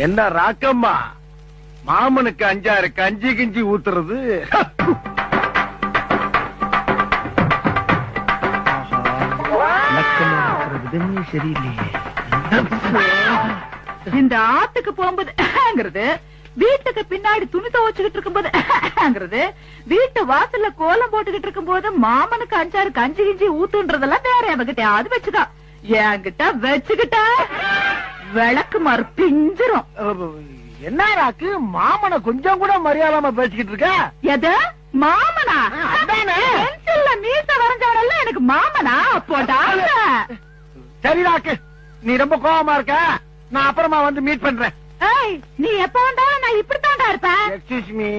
என்ன ராக்கம்மா, மாமனுக்கு 5-6 கஞ்சி கிஞ்சி ஊத்துறது. சரியில்லையே. இந்த ஆத்துக்கு போகும்போது வீட்டுக்கு பின்னாடி துணி துவச்சுக்கிட்டு இருக்கும்போது வீட்டு வாசல்ல கோலம் போட்டுக்கிட்டு இருக்கும் போது மாமனுக்கு 5-6 கஞ்சி கிஞ்சி ஊத்துன்றதெல்லாம் வேற எவகிட்ட அது வச்சுக்கா. என்கிட்ட வச்சுக்கிட்ட விளக்கு மாறு பிஞ்சிரும். என்ன ராக்கு, மாமனை கொஞ்சம் கூட மரியாதாம பேசிக்கிட்டு இருக்க? எது மாமனா? பென்சில்ல மீச வரைஞ்சவனெல்லாம் எனக்கு மாமனா? போட்டா சரி ராக்கு, நீ ரொம்ப கோவமா இருக்க. நான் அப்புறமா வந்து மீட் பண்றேன். நீ எப்ப வந்தாலும் நான் இப்படித்தான்டா இருப்பேன். Excuse me.